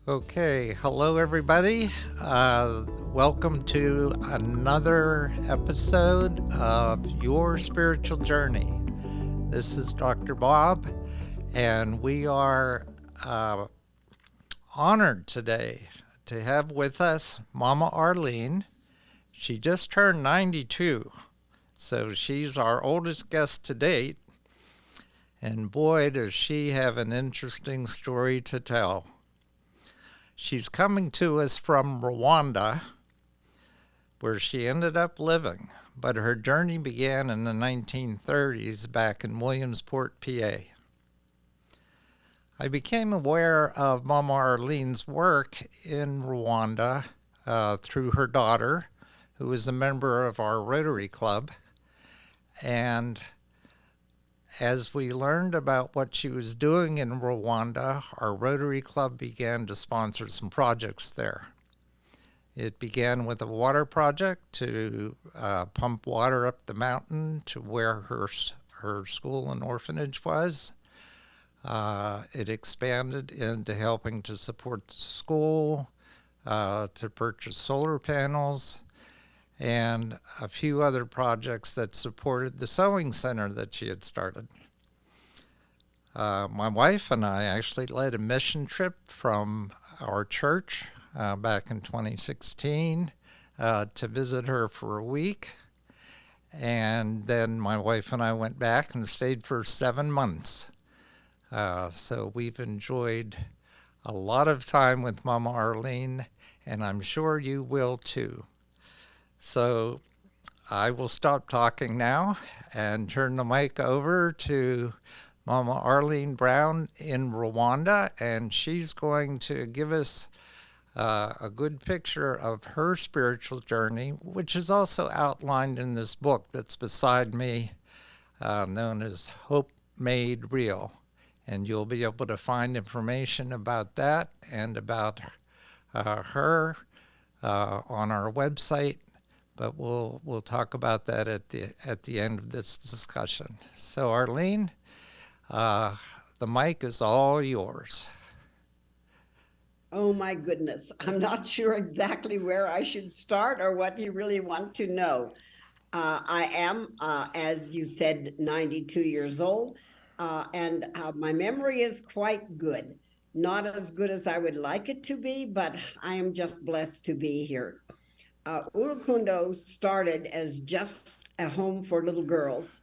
Okay, hello everybody. Welcome to another episode of Your Spiritual Journey. This is Dr. Bob, and we are uh, honored today to have with us Mama Arlene. She just turned 92, so she's our oldest guest to date, and boy, does she have an interesting story to tell. She's coming to us from Rwanda, where she ended up living, but her journey began in the 1930s back in Williamsport, PA. I became aware of Mama Arlene's work in Rwanda through her daughter, who was a member of our Rotary Club. And as we learned about what she was doing in Rwanda, our Rotary Club began to sponsor some projects there. It began with a water project to pump water up the mountain to where her school and orphanage was. It expanded into helping to support the school, to purchase solar panels, and a few other projects that supported the sewing center that she had started. My wife and I actually led a mission trip from our church back in 2016 to visit her for a week. And then my wife and I went back and stayed for 7 months. So we've enjoyed a lot of time with Mama Arlene, and I'm sure you will too. So I will stop talking now and turn the mic over to Mama Arlene Brown in Rwanda, and she's going to give us a good picture of her spiritual journey, which is also outlined in this book that's beside me, known as Hope Made Real. And you'll be able to find information about that and about her on our website. But we'll talk about that at the end of this discussion. So Arlene, the mic is all yours. Oh my goodness. I'm not sure exactly where I should start or what you really want to know. I am, as you said, 92 years old, and my memory is quite good. Not as good as I would like it to be, but I am just blessed to be here. Urukundo started as just a home for little girls.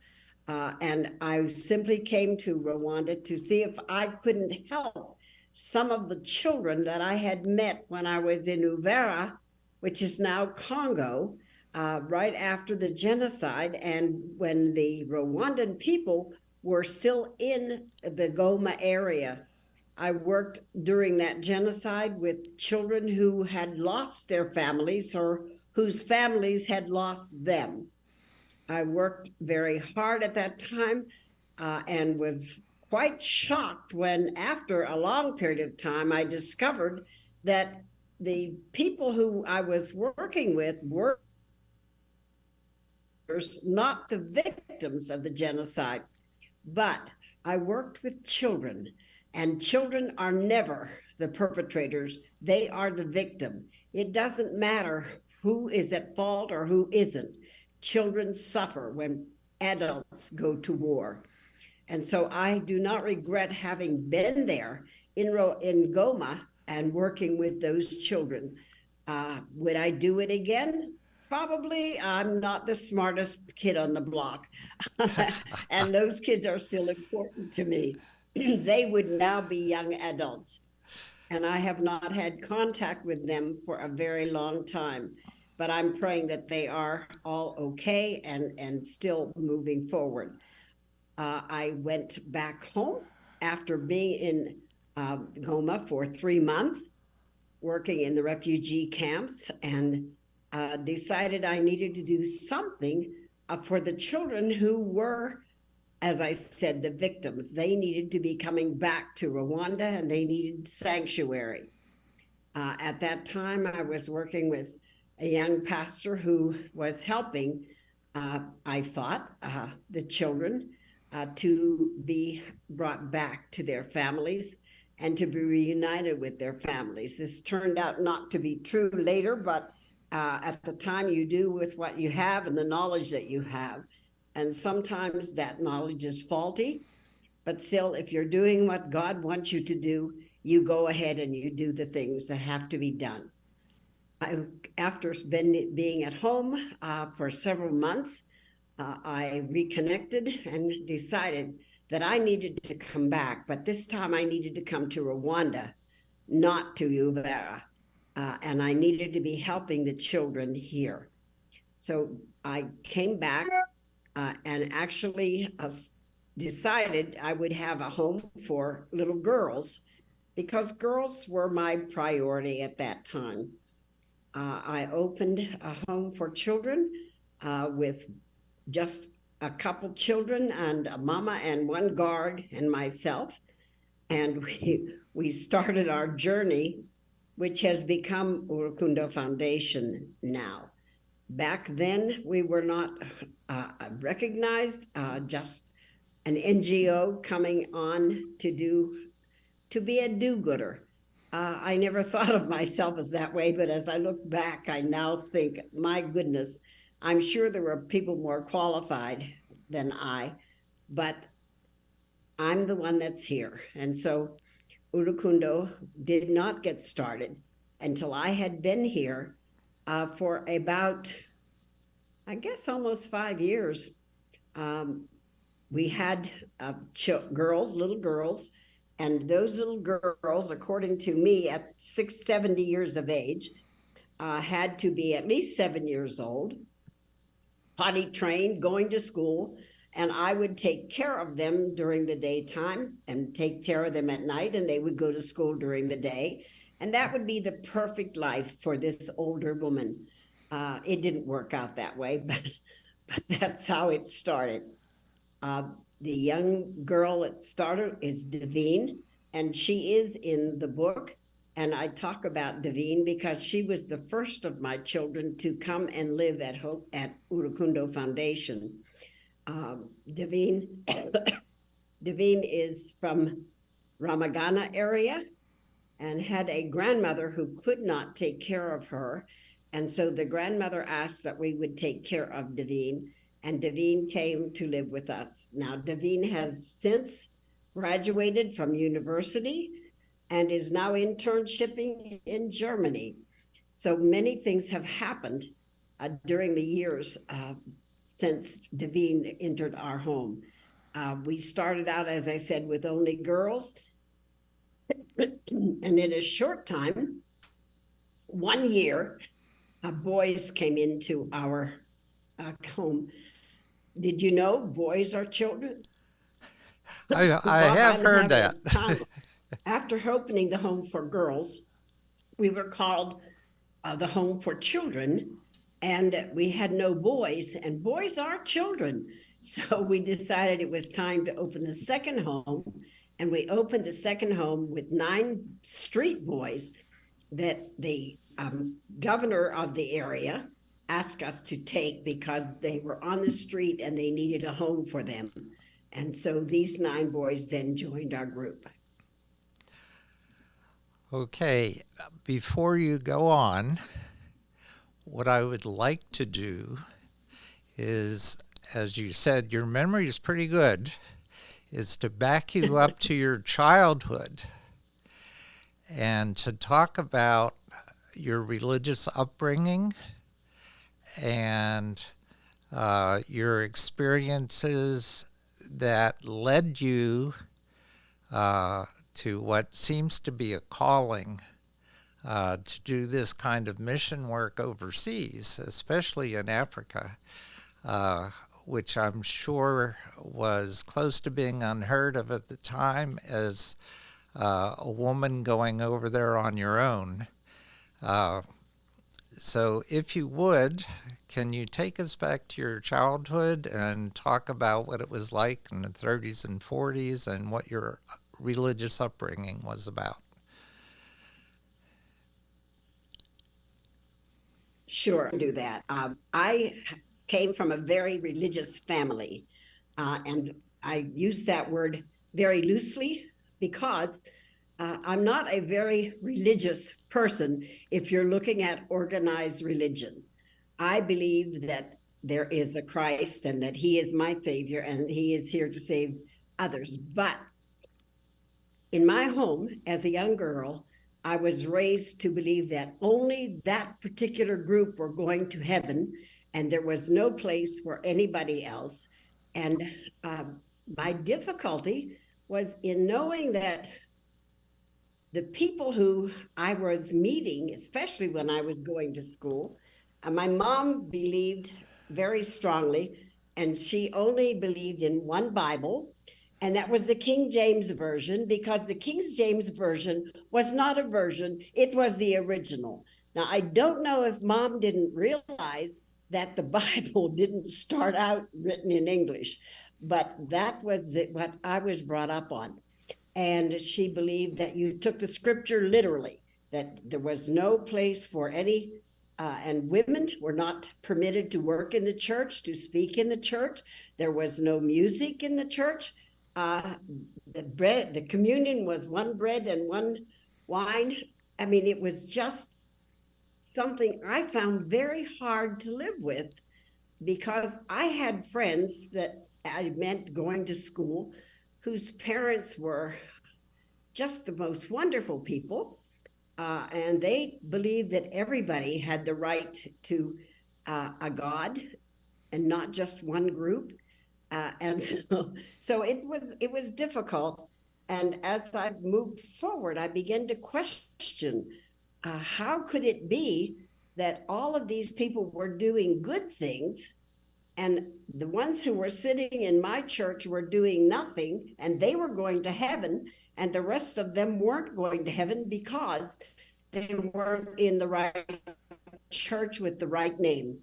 And I simply came to Rwanda to see if I couldn't help some of the children that I had met when I was in Uvira, which is now Congo, right after the genocide, and when the Rwandan people were still in the Goma area. I worked during that genocide with children who had lost their families or whose families had lost them. I worked very hard at that time and was quite shocked when, after a long period of time, I discovered that the people who I was working with were not the victims of the genocide, but I worked with children, and children are never the perpetrators, they are the victim. It doesn't matter who is at fault or who isn't. Children suffer when adults go to war. And so I do not regret having been there in Goma and working with those children. Would I do it again? Probably. I'm not the smartest kid on the block. And those kids are still important to me. They would now be young adults. And I have not had contact with them for a very long time. But I'm praying that they are all okay and still moving forward. I went back home after being in Goma for 3 months, working in the refugee camps, and decided I needed to do something for the children who were, as I said, the victims. They needed to be coming back to Rwanda and they needed sanctuary. At that time, I was working with a young pastor who was helping, I thought, the children to be brought back to their families. and to be reunited with their families. This turned out not to be true later, but at the time you do with what you have and the knowledge that you have. And sometimes that knowledge is faulty, but still, if you're doing what God wants you to do, you go ahead and you do the things that have to be done. After being at home for several months, I reconnected and decided that I needed to come back, but this time I needed to come to Rwanda, not to Uvira, and I needed to be helping the children here. So I came back and actually decided I would have a home for little girls because girls were my priority at that time. I opened a home for children with just a couple children and a mama and one guard and myself. And we started our journey, which has become Urukundo Foundation now. Back then, we were not recognized, just an NGO coming on to be a do-gooder. I never thought of myself as that way, but as I look back, I now think, my goodness, I'm sure there were people more qualified than I, but I'm the one that's here. And so Urukundo did not get started until I had been here for about, I guess, almost 5 years. We had little girls, and those little girls, according to me, at 70 years of age, had to be at least 7 years old, potty trained, going to school, and I would take care of them during the daytime and take care of them at night, and they would go to school during the day. And that would be the perfect life for this older woman. It didn't work out that way, but that's how it started. The young girl that started is Devine, and she is in the book. And I talk about Devine because she was the first of my children to come and live at Urukundo Foundation. Devine is from Ramagana area and had a grandmother who could not take care of her. And so the grandmother asked that we would take care of Devine, and Devine came to live with us. Now, Devine has since graduated from university and is now internshipping in Germany. So many things have happened during the years since Devine entered our home. We started out, as I said, with only girls. And in a short time, 1 year, boys came into our home. Did you know boys are children? I have heard that. After opening the home for girls, we were called the home for children, and we had no boys, and boys are children. So we decided it was time to open the second home, and we opened the second home with 9 street boys that the governor of the area asked us to take because they were on the street and they needed a home for them. And so these 9 boys then joined our group. Okay, before you go on, what I would like to do is, as you said, your memory is pretty good, is to back you up to your childhood and to talk about your religious upbringing and your experiences that led you to what seems to be a calling to do this kind of mission work overseas, especially in Africa, which I'm sure was close to being unheard of at the time as a woman going over there on your own. So if you would, can you take us back to your childhood and talk about what it was like in the 30s and 40s and what your religious upbringing was about? Sure, I'll do that. I came from a very religious family, and I use that word very loosely because I'm not a very religious person if you're looking at organized religion. I believe that there is a Christ and that he is my savior and he is here to save others. But in my home as a young girl, I was raised to believe that only that particular group were going to heaven and there was no place for anybody else. And my difficulty was in knowing that the people who I was meeting, especially when I was going to school, my mom believed very strongly, and she only believed in one Bible, and that was the King James Version, because the King James Version was not a version, it was the original. Now, I don't know if mom didn't realize that the Bible didn't start out written in English, but that was what I was brought up on. And she believed that you took the scripture literally, that there was no place for any, and women were not permitted to work in the church, to speak in the church. There was no music in the church. The communion was one bread and one wine. I mean, it was just something I found very hard to live with, because I had friends that I met going to school whose parents were just the most wonderful people. And they believed that everybody had the right to a God and not just one group. And so it was difficult. And as I moved forward, I began to question, how could it be that all of these people were doing good things and the ones who were sitting in my church were doing nothing, and they were going to heaven, and the rest of them weren't going to heaven because they weren't in the right church with the right name.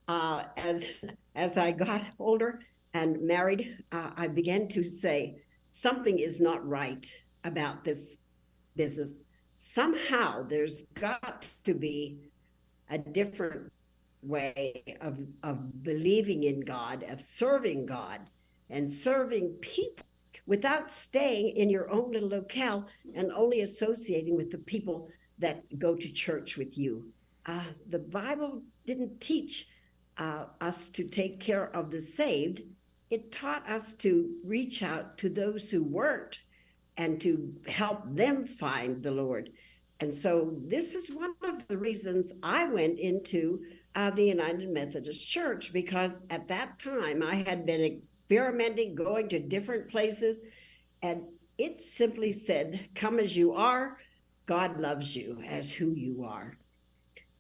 As I got older and married, I began to say, something is not right about this business. Somehow there's got to be a different way of believing in God, of serving God and serving people without staying in your own little locale and only associating with the people that go to church with you. The Bible didn't teach us to take care of the saved. It taught us to reach out to those who weren't and to help them find the Lord. And so this is one of the reasons I went into the United Methodist Church, because at that time I had been experimenting, going to different places, and it simply said, come as you are, God loves you as who you are.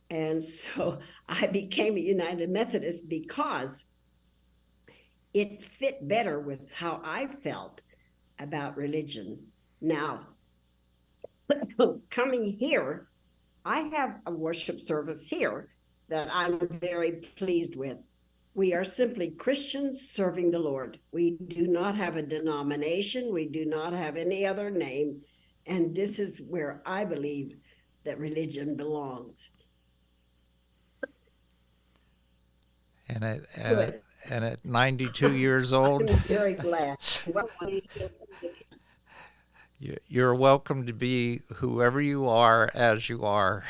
And so I became a United Methodist because it fit better with how I felt about religion. Now, coming here, I have a worship service here that I'm very pleased with. We are simply Christians serving the Lord. We do not have a denomination. We do not have any other name. And this is where I believe that religion belongs. And at 92 years old, I'm very glad. you're welcome to be whoever you are as you are.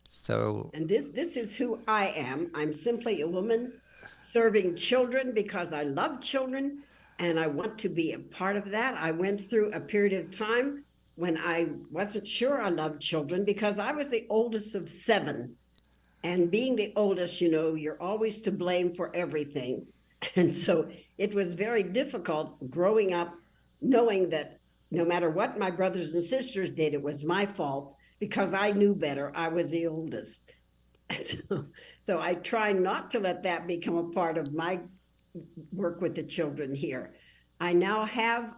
So, and this is who I am. I'm simply a woman serving children because I love children and I want to be a part of that. I went through a period of time when I wasn't sure I loved children because I was the oldest of 7. And being the oldest, you know, you're always to blame for everything. And so it was very difficult growing up, knowing that no matter what my brothers and sisters did, it was my fault because I knew better. I was the oldest. So I try not to let that become a part of my work with the children here. I now have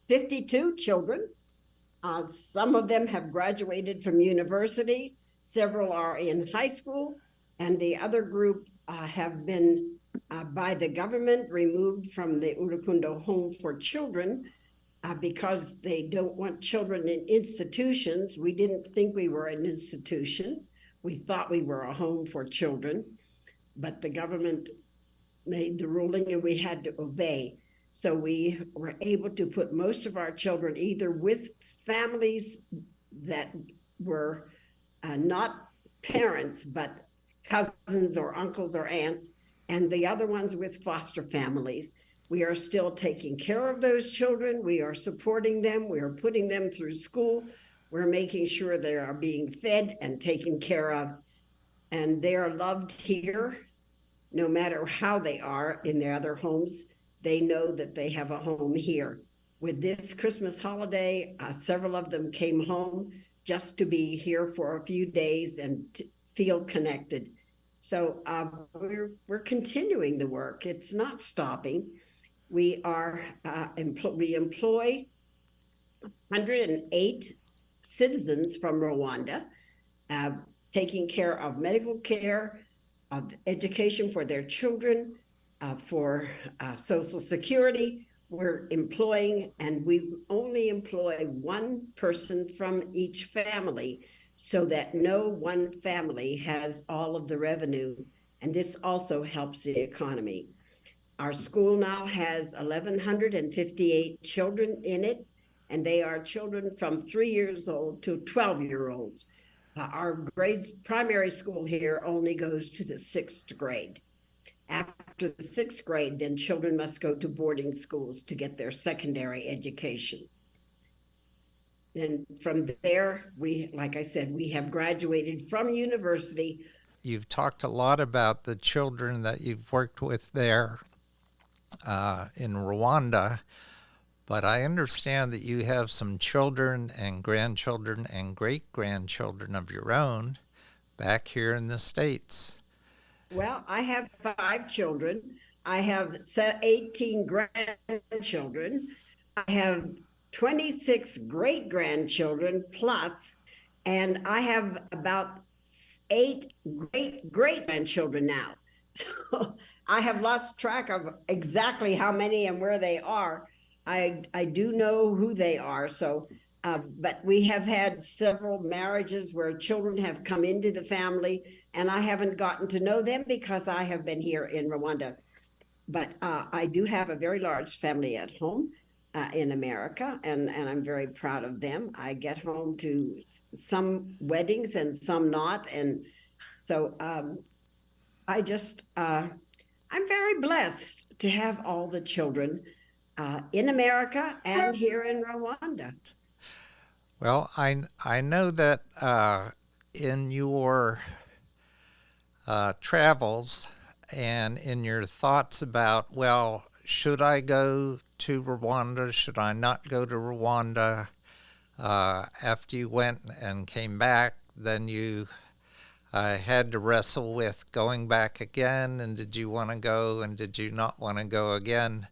52 children. Some of them have graduated from university. Several are in high school, and the other group have been by the government removed from the Urukundo home for children because they don't want children in institutions. We didn't think we were an institution. We thought we were a home for children, but the government made the ruling and we had to obey. So we were able to put most of our children either with families that were not parents, but cousins or uncles or aunts, and the other ones with foster families. We are still taking care of those children. We are supporting them. We are putting them through school. We're making sure they are being fed and taken care of. And they are loved here, no matter how they are in their other homes. They know that they have a home here. With this Christmas holiday, several of them came home just to be here for a few days and feel connected. So we're continuing the work. It's not stopping. We employ 108 citizens from Rwanda, uh, taking care of medical care, of education for their children, for Social Security. We're employing, and we only employ one person from each family so that no one family has all of the revenue. And this also helps the economy. Our school now has 1,158 children in it, and they are children from 3 years old to 12-year-olds. Our grades, primary school here only goes to the 6th grade. After the 6th grade, then children must go to boarding schools to get their secondary education. And from there, like I said, we have graduated from university. You've talked a lot about the children that you've worked with there in Rwanda, but I understand that you have some children and grandchildren and great-grandchildren of your own back here in the States. Well, I have 5 children. I have 18 grandchildren. I have 26 great-grandchildren plus, and I have about 8 great-grandchildren now. So I have lost track of exactly how many and where they are. I do know who they are. So, but we have had several marriages where children have come into the family, and I haven't gotten to know them because I have been here in Rwanda. But I do have a very large family at home in America, and I'm very proud of them. I get home to some weddings and some not, and so I just I'm very blessed to have all the children in America and here in Rwanda. Well, I know that in your travels and in your thoughts about, well, should I go to Rwanda? Should I not go to Rwanda? After you went and came back, then you had to wrestle with going back again, and did you want to go and did you not want to go again?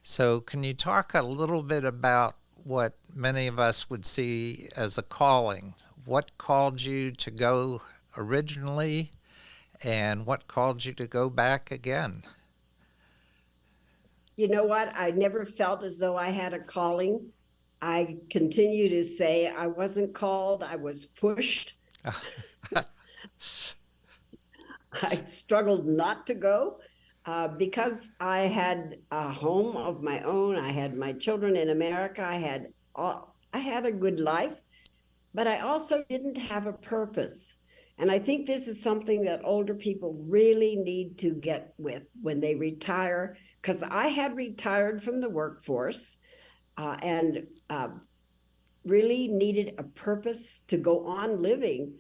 So can you talk a little bit about what many of us would see as a calling? What called you to go originally, and what called you to go back again? You know what? I never felt as though I had a calling. I continue to say I wasn't called, I was pushed. I struggled not to go because I had a home of my own. I had my children in America. I had a good life, but I also didn't have a purpose. And I think this is something that older people really need to get with when they retire, because I had retired from the workforce and really needed a purpose to go on living.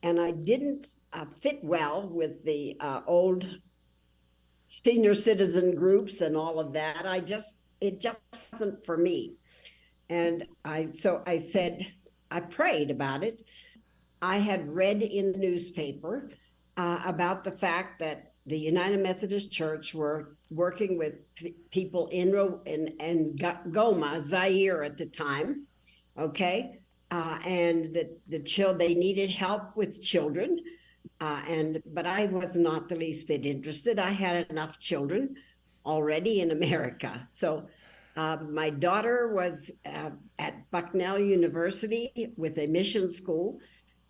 And I didn't fit well with the old senior citizen groups and all of that. It just wasn't for me. And I said, I prayed about it. I had read in the newspaper about the fact that the United Methodist Church were working with people in Goma, Zaire at the time, okay? And they needed help with children. But I was not the least bit interested. I had enough children already in America. So my daughter was at Bucknell University with a mission school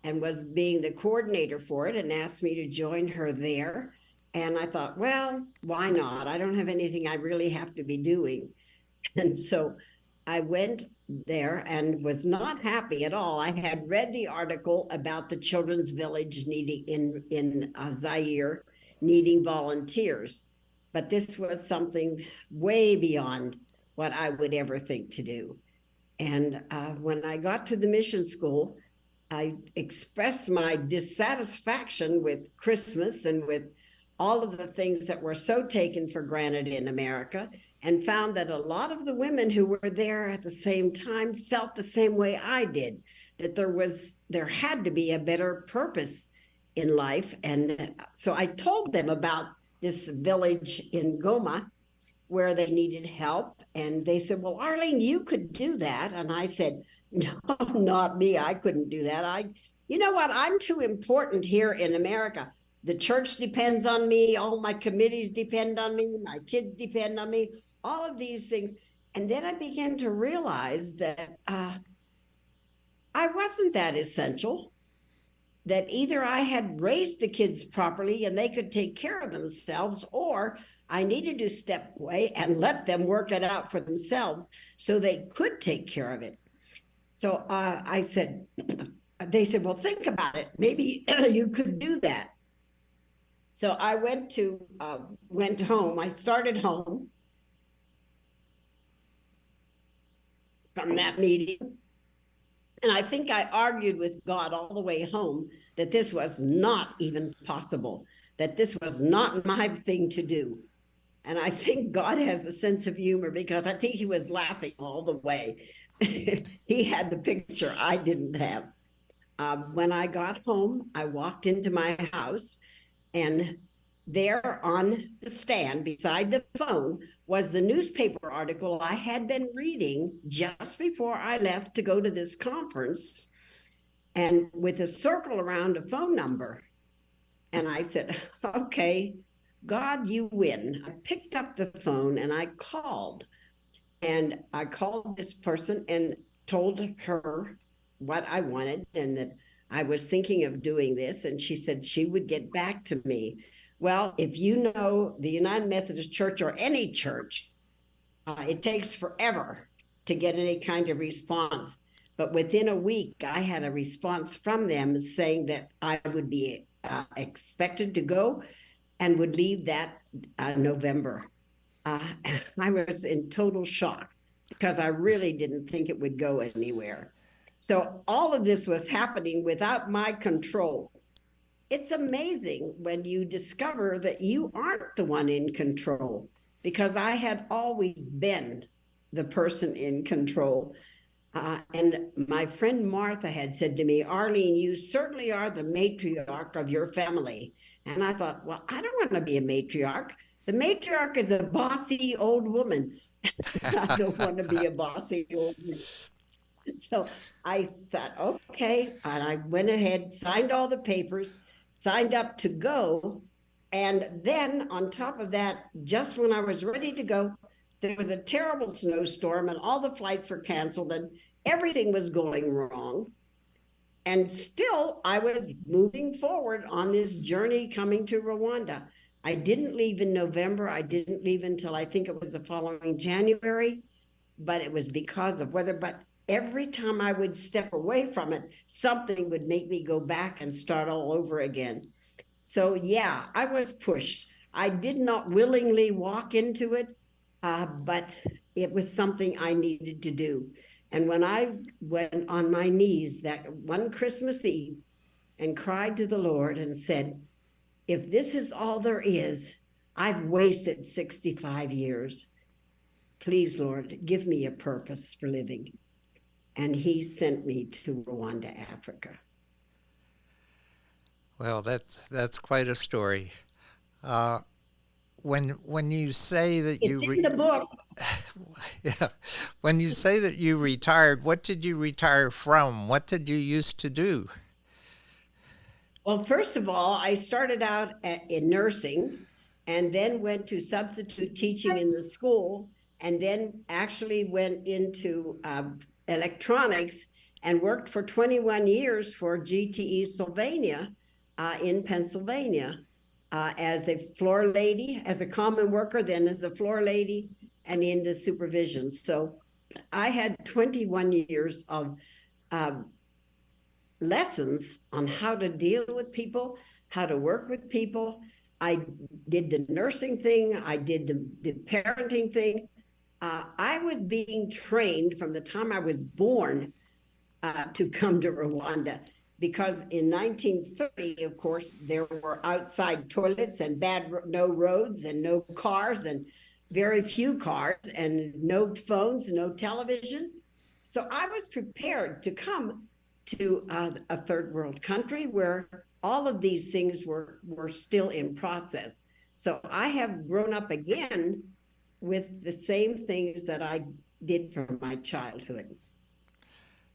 and was being the coordinator for it and asked me to join her there. And I thought, well, why not? I don't have anything I really have to be doing. And so I went there and was not happy at all. I had read the article about the children's village needing in Zaire needing volunteers, but this was something way beyond what I would ever think to do. And when I got to the mission school, I expressed my dissatisfaction with Christmas and with all of the things that were so taken for granted in America, and found that a lot of the women who were there at the same time felt the same way I did, that there had to be a better purpose in life. And so I told them about this village in Goma where they needed help. And they said, well, Arlene, you could do that. And I said, no, not me. I couldn't do that. You know what? I'm too important here in America. The church depends on me. All my committees depend on me. My kids depend on me. All of these things. And then I began to realize that I wasn't that essential, that either I had raised the kids properly and they could take care of themselves, or I needed to step away and let them work it out for themselves so they could take care of it. So they said, well, think about it. Maybe you could do that. So I went home. I started home from that meeting. And I think I argued with God all the way home that this was not even possible, that this was not my thing to do. And I think God has a sense of humor, because I think he was laughing all the way. He had the picture I didn't have. When I got home, I walked into my house, and there on the stand beside the phone was the newspaper article I had been reading just before I left to go to this conference, and with a circle around a phone number. And I said, okay, God, you win. I picked up the phone and I called. And I called this person and told her what I wanted and that I was thinking of doing this. And she said she would get back to me. Well, if you know the United Methodist Church or any church, it takes forever to get any kind of response. But within a week, I had a response from them saying that I would be expected to go and would leave that November. I was in total shock because I really didn't think it would go anywhere. So all of this was happening without my control. It's amazing when you discover that you aren't the one in control, because I had always been the person in control. And my friend Martha had said to me, Arlene, you certainly are the matriarch of your family. And I thought, well, I don't want to be a matriarch. The matriarch is a bossy old woman. I don't want to be a bossy old woman. So I thought, okay. And I went ahead, signed all the papers, signed up to go. And then on top of that, just when I was ready to go, there was a terrible snowstorm and all the flights were canceled and everything was going wrong. And still, I was moving forward on this journey coming to Rwanda. I didn't leave in November. I didn't leave until I think it was the following January, but it was because of weather. But every time I would step away from it, something would make me go back and start all over again. So yeah, I was pushed. I did not willingly walk into it, but it was something I needed to do. And when I went on my knees that one Christmas Eve and cried to the Lord and said, if this is all there is, I've wasted 65 years. Please, Lord, give me a purpose for living. And he sent me to Rwanda, Africa. Well, that's quite a story. When you say that it's in the book. Yeah, when you say that you retired, what did you retire from? What did you used to do? Well, first of all, I started out in nursing and then went to substitute teaching in the school, and then actually went into electronics and worked for 21 years for GTE Sylvania in Pennsylvania. as a floor lady, as a common worker, then as a floor lady, and into supervision. So I had 21 years of lessons on how to deal with people, how to work with people. I did the nursing thing, I did the parenting thing. I was being trained from the time I was born to come to Rwanda, because in 1930, of course, there were outside toilets and no roads and no cars and very few cars and no phones, no television. So I was prepared to come to a third world country where all of these things were still in process. So I have grown up again with the same things that I did from my childhood.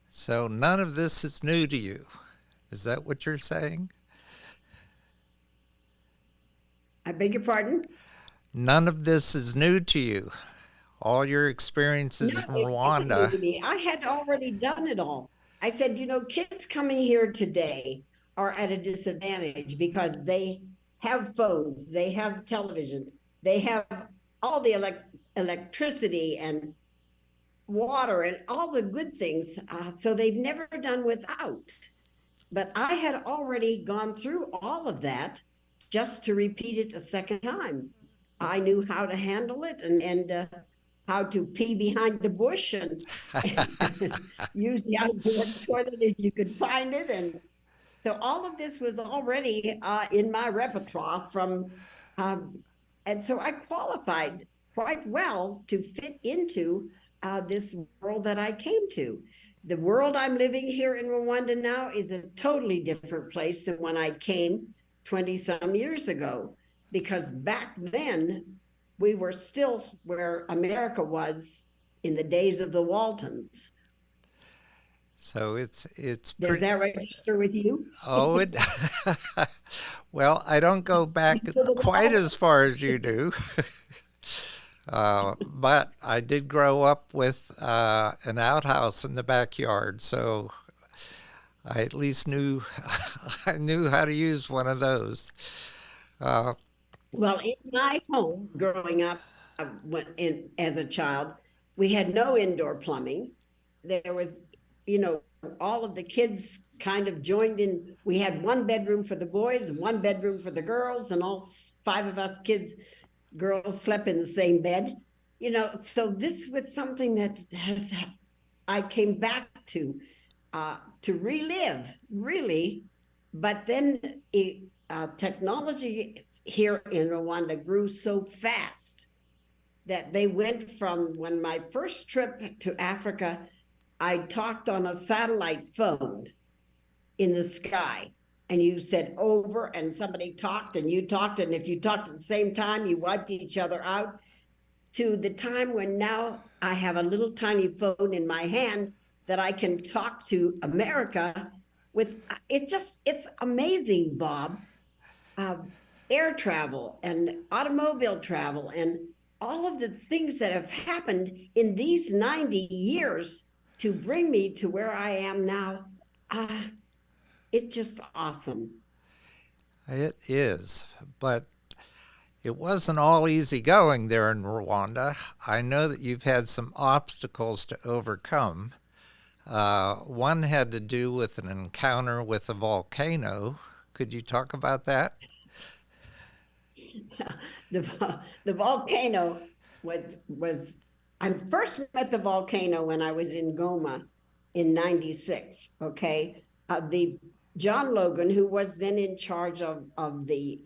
So none of this is new to you. Is that what you're saying? I beg your pardon? None of this is new to you. All your experiences No, from it isn't new to Rwanda. me. I had already done it all. I said, kids coming here today are at a disadvantage because they have phones, they have television, they have all the electricity and water and all the good things. So they've never done without. But I had already gone through all of that just to repeat it a second time. I knew how to handle it and how to pee behind the bush and use the outdoor toilet if you could find it. And so all of this was already in my repertoire and so I qualified quite well to fit into this world that I came to. The world I'm living here in Rwanda now is a totally different place than when I came 20 some years ago, because back then we were still where America was in the days of the Waltons. So it's Does that register with you? Oh, it well, I don't go back quite as far as you do. But I did grow up with an outhouse in the backyard, so I at least knew I knew how to use one of those. Uh, Well, in my home growing up, as a child, we had no indoor plumbing. There was, all of the kids kind of joined in. We had one bedroom for the boys and one bedroom for the girls, and all five of us girls slept in the same bed. So this was something that I came back to relive, really. But then technology here in Rwanda grew so fast that they went from, when my first trip to Africa, I talked on a satellite phone in the sky, and you said over, and somebody talked and you talked, and if you talked at the same time, you wiped each other out, to the time when now I have a little tiny phone in my hand that I can talk to America with. It's amazing, Bob. Air travel and automobile travel and all of the things that have happened in these 90 years to bring me to where I am now. It's just awesome. it is, but it wasn't all easy going there in Rwanda. I know that you've had some obstacles to overcome. One had to do with an encounter with a volcano. Could you talk about that? The volcano was I first met the volcano when I was in Goma in 96. Okay. The John Logan, who was then in charge of the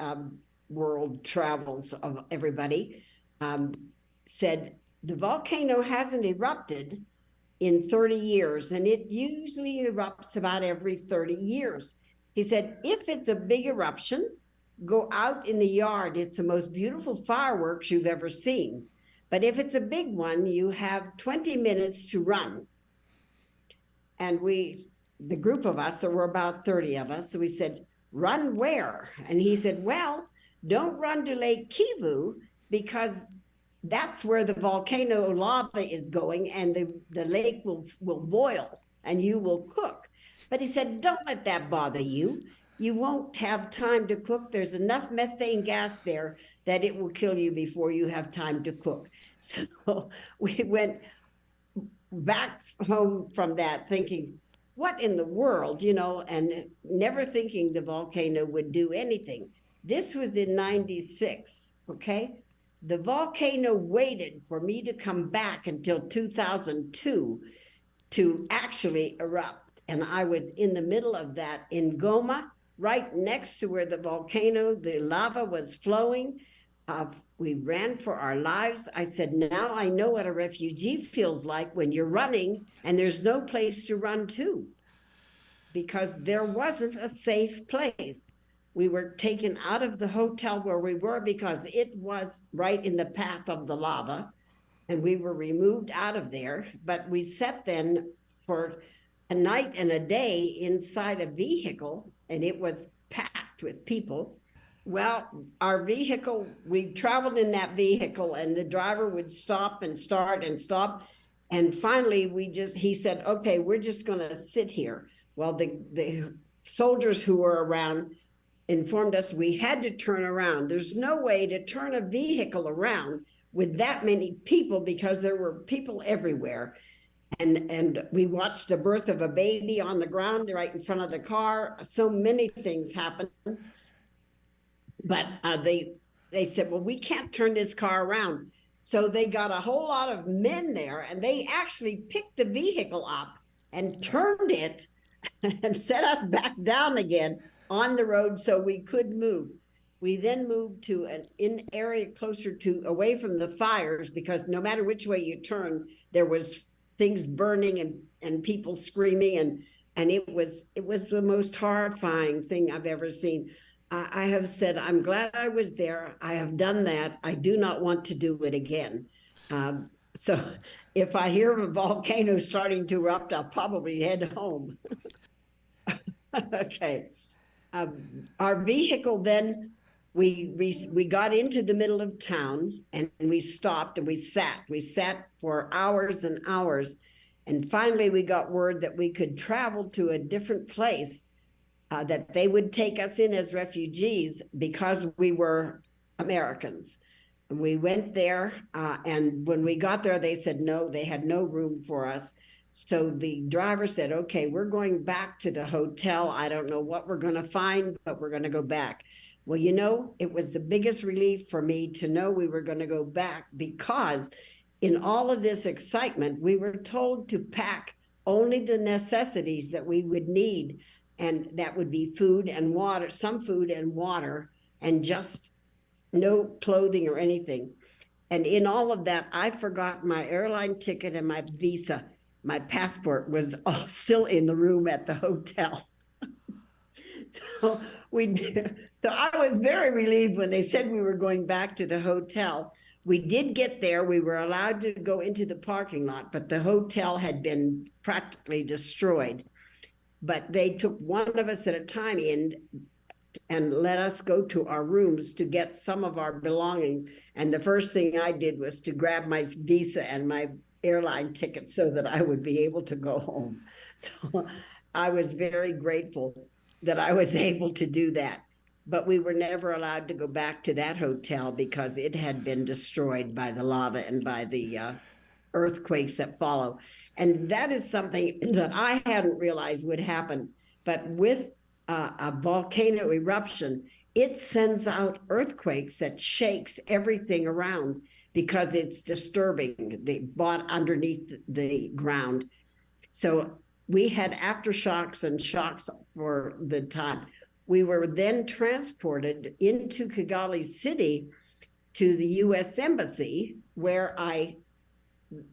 world travels of everybody, said the volcano hasn't erupted in 30 years, and it usually erupts about every 30 years. He said, if it's a big eruption, go out in the yard. It's the most beautiful fireworks you've ever seen. But if it's a big one, you have 20 minutes to run. And the group of us, there were about 30 of us, so we said, run where? And he said, well, don't run to Lake Kivu, because that's where the volcano lava is going, and the lake will boil and you will cook. But he said, don't let that bother you. you won't have time to cook. There's enough methane gas there that it will kill you before you have time to cook. So we went back home from that thinking, what in the world, and never thinking the volcano would do anything. This was in 96, okay? The volcano waited for me to come back until 2002 to actually erupt. And I was in the middle of that in Goma, right next to where the volcano, the lava was flowing. We ran for our lives. I said, now I know what a refugee feels like when you're running and there's no place to run to, because there wasn't a safe place. We were taken out of the hotel where we were because it was right in the path of the lava, and we were removed out of there. But we sat then for a night and a day inside a vehicle, and it was packed with people. Well, our vehicle, we traveled in that vehicle, and the driver would stop and start and stop. And finally, he said, okay, we're just going to sit here. Well, the soldiers who were around informed us we had to turn around. There's no way to turn a vehicle around with that many people because there were people everywhere. And we watched the birth of a baby on the ground right in front of the car. So many things happened. But they said, well, we can't turn this car around. So they got a whole lot of men there, and they actually picked the vehicle up and turned it and set us back down again on the road so we could move. We then moved to an area closer to away from the fires, because no matter which way you turn, there was things burning and people screaming, and it was the most horrifying thing I've ever seen. I have said, I'm glad I was there. I have done that. I do not want to do it again. So if I hear of a volcano starting to erupt, I'll probably head home. Okay. Our vehicle then, we got into the middle of town, and we stopped and we sat for hours and hours. And finally we got word that we could travel to a different place, that they would take us in as refugees because we were Americans. And we went there, and when we got there, they said no, they had no room for us. So the driver said, okay, we're going back to the hotel. I don't know what we're going to find, but we're going to go back. Well, it was the biggest relief for me to know we were going to go back, because in all of this excitement, we were told to pack only the necessities that we would need. And that would be food and water, some food and water, and just no clothing or anything. And in all of that, I forgot my airline ticket and my visa. My passport was all still in the room at the hotel. So I was very relieved when they said we were going back to the hotel. We did get there. We were allowed to go into the parking lot, but the hotel had been practically destroyed. But they took one of us at a time in and let us go to our rooms to get some of our belongings. And the first thing I did was to grab my visa and my airline ticket so that I would be able to go home. So I was very grateful that I was able to do that. But we were never allowed to go back to that hotel because it had been destroyed by the lava and by the earthquakes that follow. And that is something that I hadn't realized would happen. But with a volcano eruption, it sends out earthquakes that shakes everything around because it's disturbing the bot underneath the ground. So we had aftershocks and shocks for the time. We were then transported into Kigali City to the U.S. Embassy, where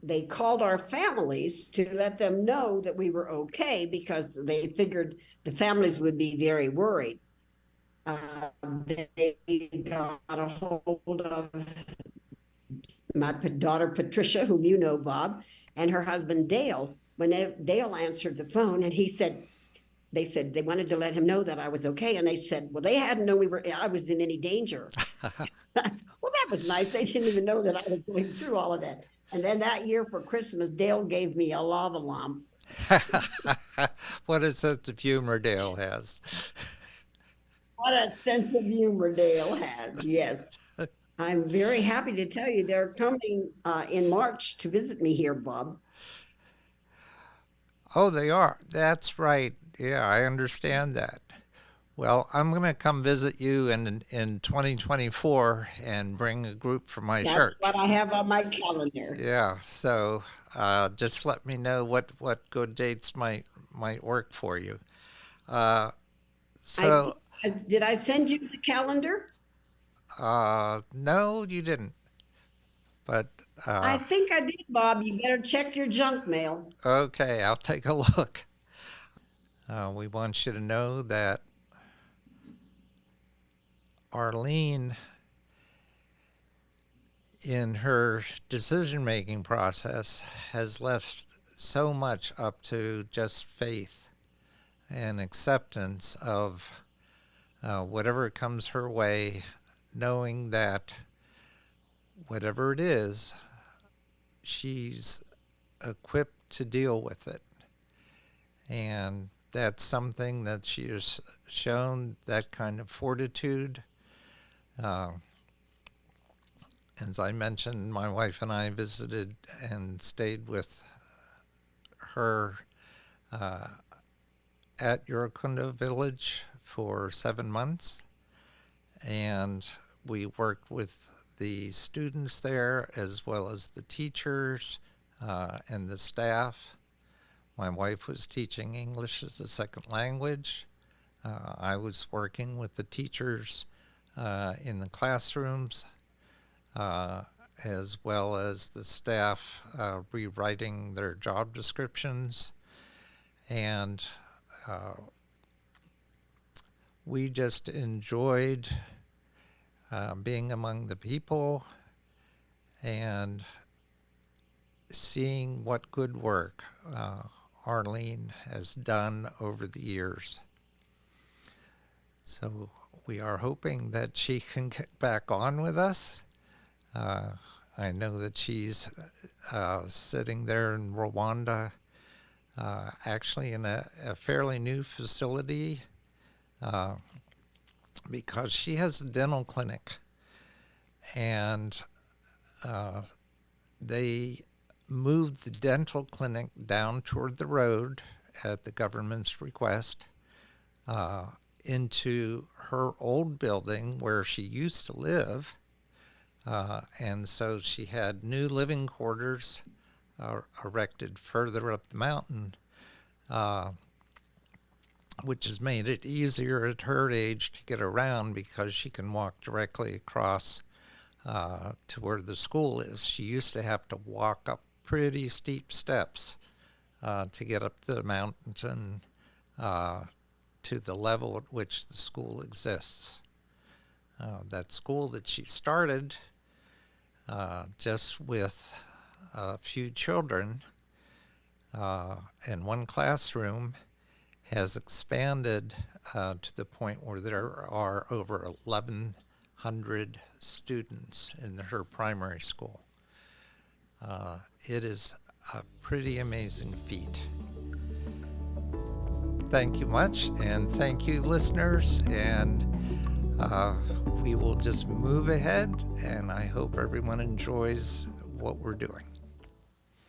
they called our families to let them know that we were okay, because they figured the families would be very worried. They got a hold of my daughter Patricia, whom you know, Bob, and her husband Dale. When Dale answered the phone, and they said they wanted to let him know that I was okay, and they said, well, they hadn't known I was in any danger. Well, that was nice. They didn't even know that I was going through all of that. And then that year for Christmas, Dale gave me a lava lamp. What a sense of humor Dale has. What a sense of humor Dale has. Yes. I'm very happy to tell you they're coming in March to visit me here, Bob. Oh, they are. That's right. Yeah, I understand that. Well, I'm going to come visit you in 2024 and bring a group from my That's church. what I have on my calendar. Yeah, so just let me know what good dates might work for you. Uh, I so, did I send you the calendar? no, you didn't. But I uh, think I did, Bob. You better check your junk mail. okay, I'll take a look. We want you to know that Arlene, in her decision making process, has left so much up to just faith and acceptance of whatever comes her way, knowing that whatever it is, she's equipped to deal with it. And that's something that she has shown, that kind of fortitude. Uh, as I mentioned, my wife and I visited and stayed with her uh, at Urukundo village for 7 months. And we worked with the students there as well as the teachers and the staff. My wife was teaching English as a second language. I was working with the teachers in the classrooms uh, as well as the staff rewriting their job descriptions. And we just enjoyed being among the people and seeing what good work Arlene has done over the years. So we are hoping that she can get back on with us. I know that she's sitting there in Rwanda, actually in a fairly new facility, uh, because she has a dental clinic. And they moved the dental clinic down toward the road at the government's request uh, into her old building where she used to live. And so she had new living quarters erected further up the mountain, uh, which has made it easier at her age to get around because she can walk directly across to where the school is. She used to have to walk up pretty steep steps to get up the mountain to the level at which the school exists. That school that she started just with a few children in one classroom has expanded to the point where there are over 1,100 students in her primary school. It is a pretty amazing feat. Thank you much, and thank you, listeners, and we will just move ahead, and I hope everyone enjoys what we're doing.